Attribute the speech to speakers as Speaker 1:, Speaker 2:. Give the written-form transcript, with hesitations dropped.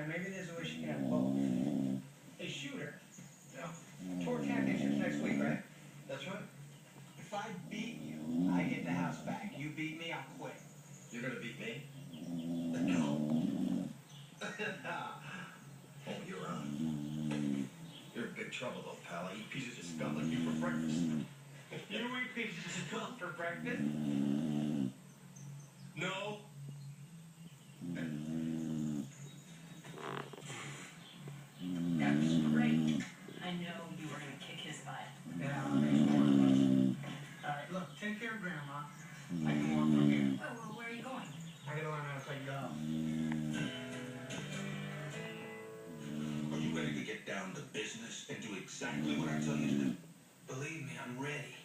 Speaker 1: maybe there's a way she can have both. Hey, shooter. No. Tour championships next week, right?
Speaker 2: That's right.
Speaker 1: If I beat you, I get the house back. You beat me, I'll quit.
Speaker 2: You're gonna beat me? No. Oh, you're on. You're in big trouble, though, pal. I eat pieces of scum like you for breakfast.
Speaker 1: You eat pieces of scum for breakfast?
Speaker 2: No.
Speaker 3: That was great. I know you were gonna kick his butt.
Speaker 1: Yeah, I mean, more or less. All right, look, take care of Grandma. I can walk from here.
Speaker 3: Well, where are you going?
Speaker 1: I gotta learn how to play golf.
Speaker 4: Are you ready to get down to business and do exactly what I tell you to do?
Speaker 1: Believe me, I'm ready.